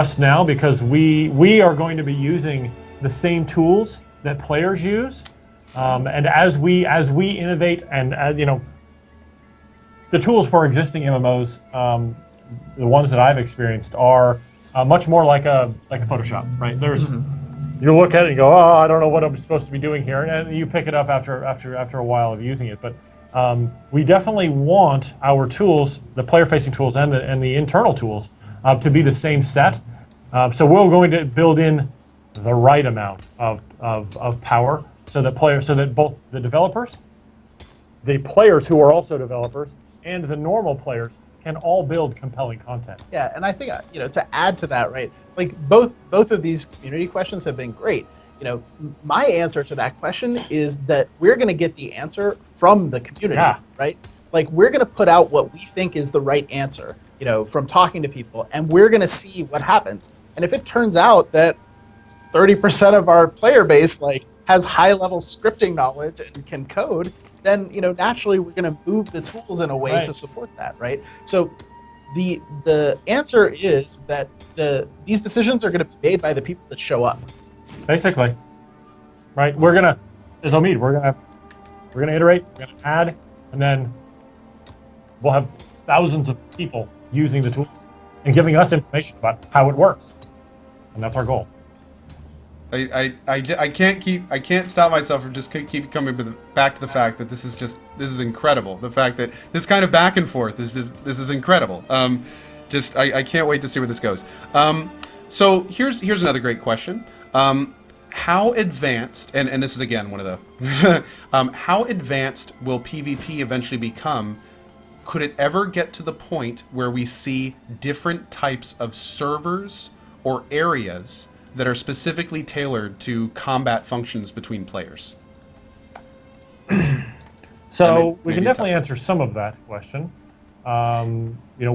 us now because we are going to be using the same tools that players use, and as we innovate and the tools for existing MMOs, the ones that I've experienced are much more like a Photoshop, right? There's you look at it and go, oh, I don't know what I'm supposed to be doing here, and you pick it up after a while of using it. But we definitely want our tools, the player-facing tools and the internal tools, to be the same set. So we're going to build in the right amount of power so that both the developers, the players who are also developers, and the normal players can all build compelling content. Yeah, and I think to add to that, right? Like both of these community questions have been great. My answer to that question is that we're going to get the answer from the community, right? Like we're going to put out what we think is the right answer, from talking to people, and we're going to see what happens. And if it turns out that 30% of our player base has high-level scripting knowledge and can code, then naturally we're going to move the tools in a way to support that, right? So the answer is that these decisions are going to be made by the people that show up. Basically, right? We're gonna, as Omeed, we're gonna iterate, we're gonna add, and then we'll have thousands of people using the tools and giving us information about how it works, and that's our goal. I can't stop myself from just keep coming back to the fact that this is incredible. The fact that this kind of back and forth this is incredible. I can't wait to see where this goes. So here's another great question. How advanced, and this is again one of the, how advanced will PvP eventually become? Could it ever get to the point where we see different types of servers or areas that are specifically tailored to combat functions between players? So we can definitely answer some of that question. We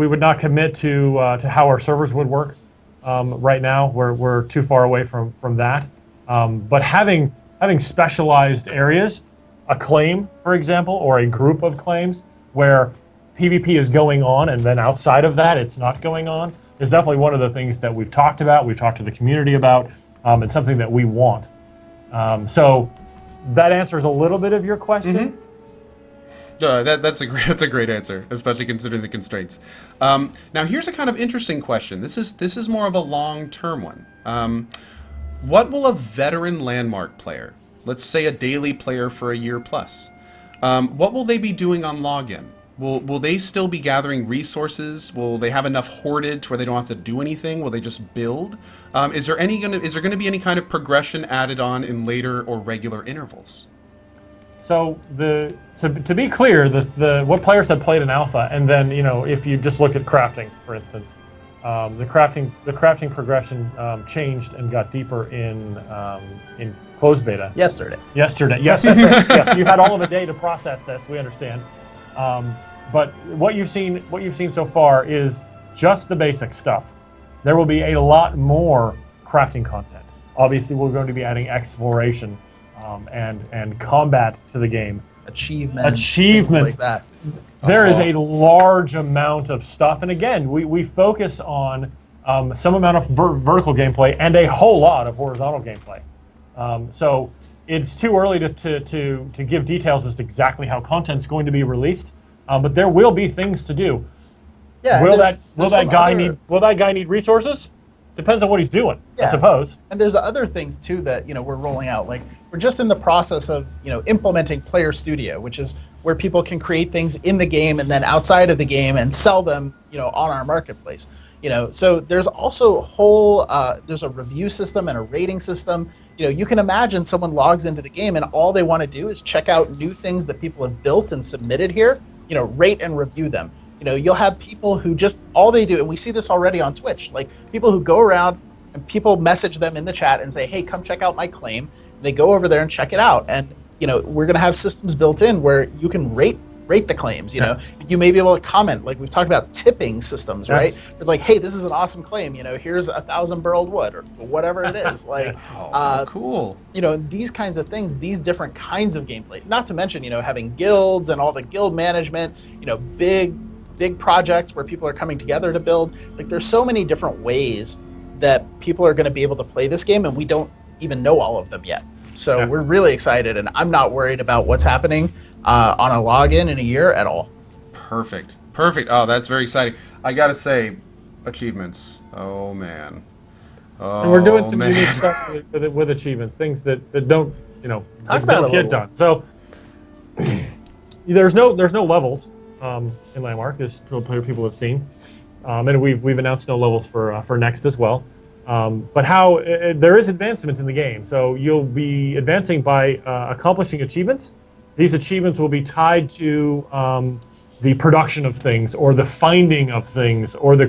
would not commit to how our servers would work right now. We're too far away from that. But having specialized areas, a claim, for example, or a group of claims where PvP is going on, and then outside of that, it's not going on, is definitely one of the things that we've talked about. We've talked to the community about, and something that we want. So that answers a little bit of your question. That's a great answer, especially considering the constraints. Now here's a kind of interesting question. This is more of a long-term one. What will a veteran landmark player, let's say a daily player for a year plus, what will they be doing on login? Will they still be gathering resources? Will they have enough hoarded to where they don't have to do anything? Will they just build? Is there going to be any kind of progression added on in later or regular intervals? So to be clear, what players have played in alpha, and then if you just look at crafting, for instance, the crafting progression changed and got deeper in closed beta. Yesterday, yes, yes. You've had all of a day to process this. We understand, but what you've seen so far is just the basic stuff. There will be a lot more crafting content. Obviously, we're going to be adding exploration and combat to the game. Achievements like that. There is a large amount of stuff, and again, we focus on some amount of vertical gameplay and a whole lot of horizontal gameplay. So it's too early to give details as to exactly how content's going to be released, but there will be things to do. Yeah. Will that guy need resources? Depends on what he's doing, I suppose. And there's other things too that we're rolling out. Like we're just in the process of implementing Player Studio, which is where people can create things in the game and then outside of the game and sell them on our marketplace. So there's also a whole there's a review system and a rating system. You can imagine someone logs into the game and all they want to do is check out new things that people have built and submitted here. Rate and review them. You'll have people who just, all they do, and we see this already on Twitch, like people who go around and people message them in the chat and say, hey, come check out my claim. And they go over there and check it out. And, we're going to have systems built in where you can rate the claims, You may be able to comment, like we've talked about tipping systems, right? It's like, hey, this is an awesome claim, here's 1,000 barreled wood or whatever it is. Like, cool. These kinds of things, these different kinds of gameplay, not to mention, having guilds and all the guild management, big big projects where people are coming together to build. Like, there's so many different ways that people are going to be able to play this game, and we don't even know all of them yet. So Yeah. we're really excited, and I'm not worried about what's happening on a login in a year at all. Perfect. Perfect. Oh, that's very exciting. I gotta say, achievements. Oh man. Oh, And we're doing some man. unique stuff with achievements, things that don't, you know, Talk that about it don't a get little. done. So there's no levels in Landmark, as people have seen, and we've announced no levels for next as well. But there is advancement in the game, so you'll be advancing by accomplishing achievements. These achievements will be tied to the production of things, or the finding of things, or the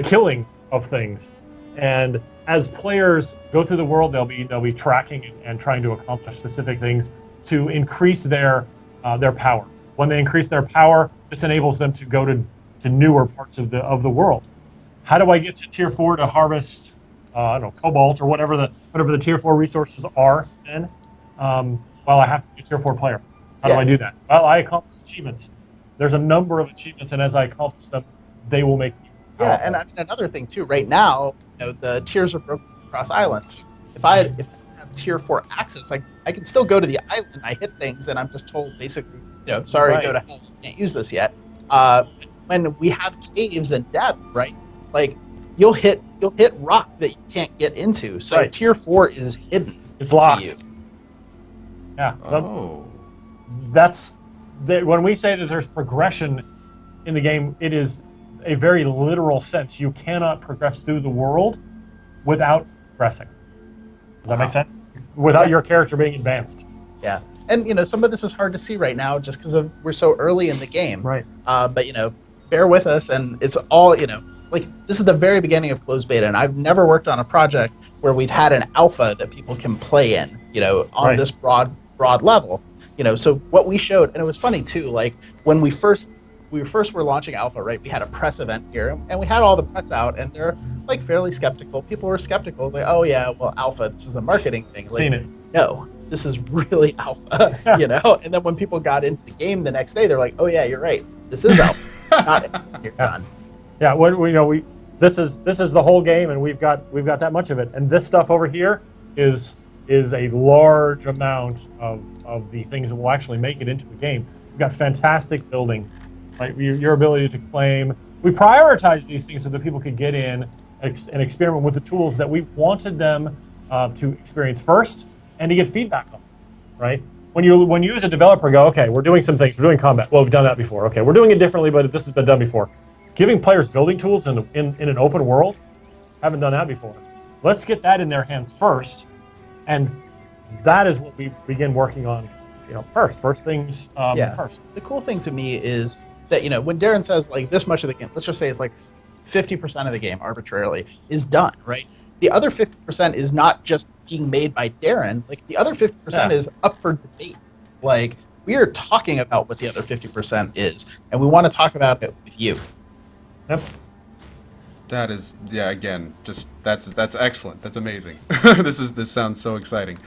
killing of things. And as players go through the world, they'll be tracking and trying to accomplish specific things to increase their power. When they increase their power, this enables them to go to newer parts of the world. How do I get to tier 4 to harvest, I don't know, cobalt or whatever the tier 4 resources are? Then, well, I have to be a tier 4 player. How do I do that? Well, I accomplish achievements. There's a number of achievements, and as I accomplish them, they will make me powerful. Yeah, and I mean, another thing too. Right now, the tiers are broken across islands. If I have tier 4 access, I can still go to the island. I hit things, and I'm just told basically, sorry, Right. go to hell. You can't use this yet. When we have caves and depth, right? Like, you'll hit rock that you can't get into. So Right. tier 4 is hidden. It's locked. To you. Yeah. Oh. When we say that there's progression in the game, it is a very literal sense. You cannot progress through the world without progressing. Does that make sense? Without your character being advanced. Yeah. And some of this is hard to see right now just because we're so early in the game. Right. But bear with us, and it's all like, this is the very beginning of closed beta, and I've never worked on a project where we've had an alpha that people can play in, on Right. this broad level. So what we showed, and it was funny too, like when we first were launching alpha, right? We had a press event here, and we had all the press out, and they're like fairly skeptical. People were skeptical, like, oh yeah, well, alpha, this is a marketing thing. Like, Seen it. no, this is really alpha, And then when people got into the game the next day, they're like, oh yeah, you're right, this is alpha, not you're done. Yeah. This is the whole game, and we've got that much of it. And this stuff over here is a large amount of the things that will actually make it into the game. We've got fantastic building, right? Your ability to claim. We prioritize these things so that people could get in and experiment with the tools that we wanted them to experience first and to get feedback on, right? When you as a developer go, okay, we're doing some things, we're doing combat. Well, we've done that before. Okay, we're doing it differently, but this has been done before. Giving players building tools in an open world, haven't done that before. Let's get that in their hands first, and that is what we begin working on, first things first. The cool thing to me is that when Darren says like this much of the game, let's just say it's like 50% of the game arbitrarily is done, right? The other 50% is not just being made by Darren. Like, the other 50% is up for debate. Like, we are talking about what the other 50% is, and we want to talk about it with you. Yep. That is, yeah. Again, just that's excellent. That's amazing. This sounds so exciting.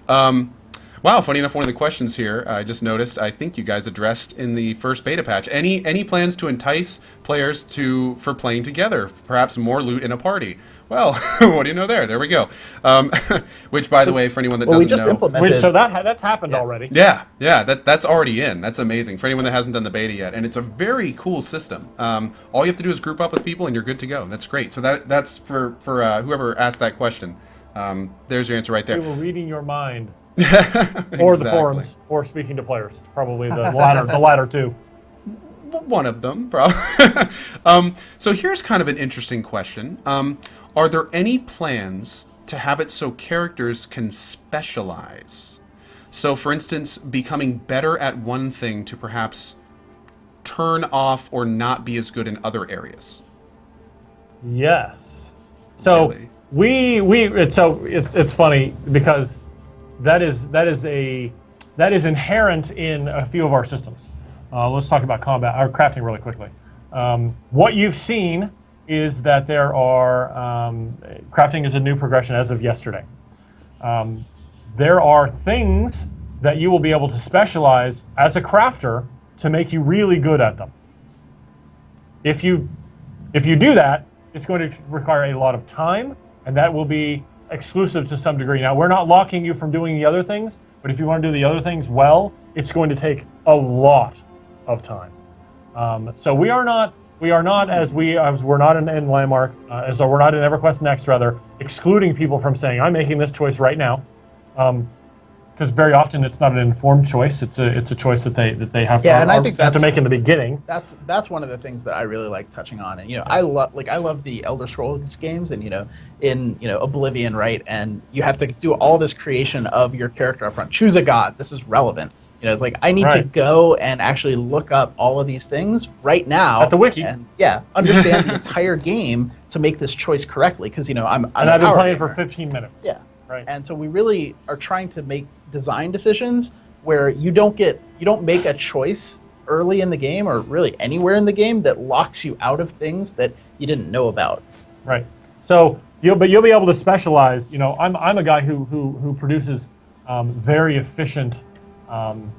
Wow. Funny enough, one of the questions here I just noticed, I think you guys addressed in the first beta patch. Any plans to entice players for playing together? Perhaps more loot in a party. Well, what do you know there? There we go. Which, by the way, for anyone that doesn't we just know, implemented. So that's happened already. yeah, that's already in. That's amazing for anyone that hasn't done the beta yet, and it's a very cool system. All you have to do is group up with people, and you're good to go. That's great. So that's for whoever asked that question. There's your answer right there. We were reading your mind, Exactly. or the forums, or speaking to players. Probably the latter two. One of them, probably. So here's kind of an interesting question. Are there any plans to have it so characters can specialize? So, for instance, becoming better at one thing to perhaps turn off or not be as good in other areas? Yes. So Really? it's funny because that is inherent in a few of our systems. Let's talk about combat or crafting really quickly. What you've seen is that there are crafting is a new progression as of yesterday. There are things that you will be able to specialize as a crafter to make you really good at them. If you do that, it's going to require a lot of time, and that will be exclusive to some degree. Now, we're not locking you from doing the other things, but if you want to do the other things well, it's going to take a lot of time. So we are not as we're not in Landmark, as we're not in EverQuest Next, rather, excluding people from saying, I'm making this choice right now. Because very often it's not an informed choice. It's a choice that they have to make in the beginning. That's one of the things that I really like touching on. And I love the Elder Scrolls games, and in Oblivion, right? And you have to do all this creation of your character up front. Choose a god. This is relevant. It's like I need to go and actually look up all of these things right now at the wiki, and understand the entire game to make this choice correctly. Because I've been playing for 15 minutes. Yeah. Right. And so we really are trying to make design decisions where you don't make a choice early in the game or really anywhere in the game that locks you out of things that you didn't know about. Right. So you'll be able to specialize. I'm a guy who produces very efficient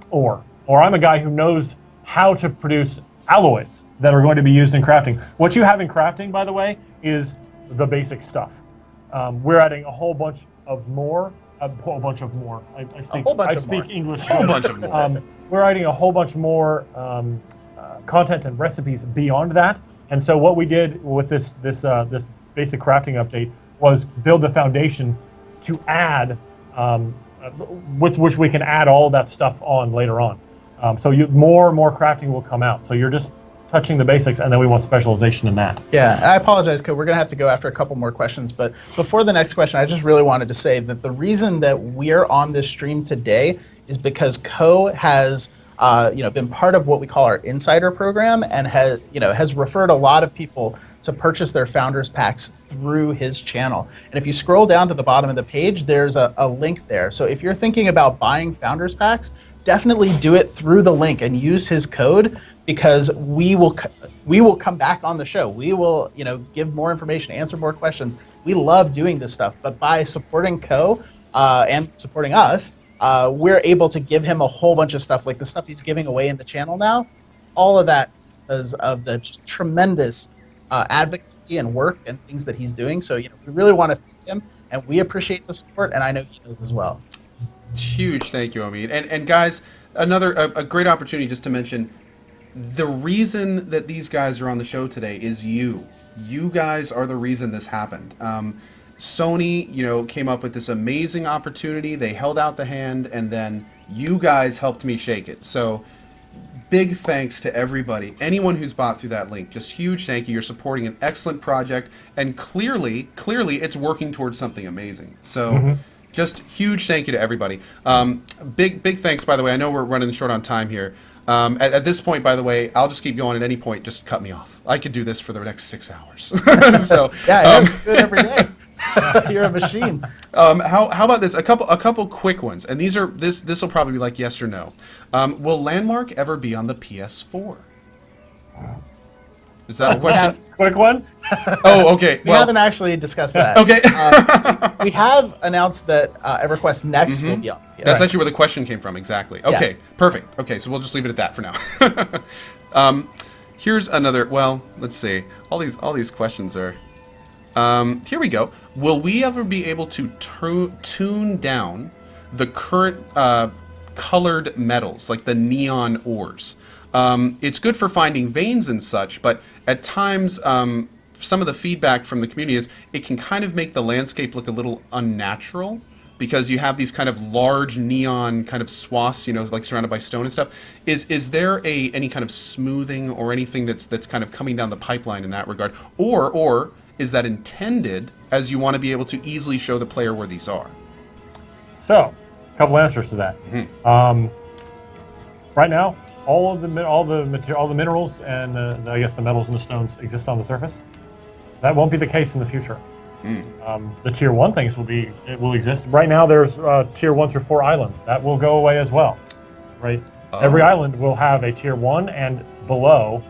ore, or I'm a guy who knows how to produce alloys that are going to be used in crafting. What you have in crafting, by the way, is the basic stuff. We're adding a whole bunch of more. I speak English. A whole bunch of more. We're adding a whole bunch more content and recipes beyond that. And so what we did with this basic crafting update was build the foundation to add, with which we can add all that stuff on later on. So more and more crafting will come out. So you're just touching the basics, and then we want specialization in that. Yeah, and I apologize, because we're going to have to go after a couple more questions. But before the next question, I just really wanted to say that the reason that we're on this stream today is because Cohh has been part of what we call our insider program, and has referred a lot of people to purchase their founders packs through his channel. And if you scroll down to the bottom of the page, there's a link there. So if you're thinking about buying founders packs, definitely do it through the link and use his code, because we will come back on the show. We will give more information, answer more questions. We love doing this stuff, but by supporting Cohh and supporting us, we're able to give him a whole bunch of stuff, like the stuff he's giving away in the channel now. All of that because of the just tremendous advocacy and work and things that he's doing. So we really want to thank him, and we appreciate the support, and I know he does as well. Huge thank you, Omeed. And guys, a great opportunity just to mention, the reason that these guys are on the show today is you. You guys are the reason this happened. Sony, came up with this amazing opportunity. They held out the hand, and then you guys helped me shake it. So big thanks to everybody, anyone who's bought through that link. Just huge thank you. You're supporting an excellent project, and clearly it's working towards something amazing. So just huge thank you to everybody. Big thanks, by the way. I know we're running short on time here. At this point, by the way, I'll just keep going. At any point, just cut me off. I could do this for the next 6 hours. So yeah, do it every day. You're a machine. How about this? A couple quick ones, and this will probably be like yes or no. Will Landmark ever be on the PS4? Is that a question? Quick one? Oh, okay. We haven't actually discussed that. Okay. We have announced that EverQuest Next will be on. That's actually where the question came from, exactly. Okay, perfect. Okay, so we'll just leave it at that for now. Here's another, well, let's see. All these questions are... here we go. Will we ever be able to tune down the current colored metals, like the neon ores? It's good for finding veins and such, but at times some of the feedback from the community is it can kind of make the landscape look a little unnatural, because you have these kind of large neon kind of swaths, like surrounded by stone and stuff. Is there any kind of smoothing or anything that's kind of coming down the pipeline in that regard, or is that intended as you want to be able to easily show the player where these are? So, a couple answers to that. Right now, all the minerals and I guess the metals and the stones exist on the surface. That won't be the case in the future. The tier 1 things will exist. Right now, there's tier 1 through 4 islands. That will go away as well, right? Every island will have a tier 1 and below,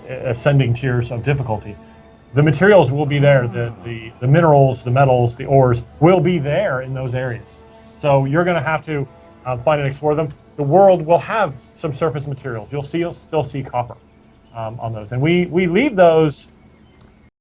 ascending tiers of difficulty. The materials will be there. The minerals, the metals, the ores will be there in those areas. So you're going to have to find and explore them. the world will have some surface materials. You'll still see copper on those, and we leave those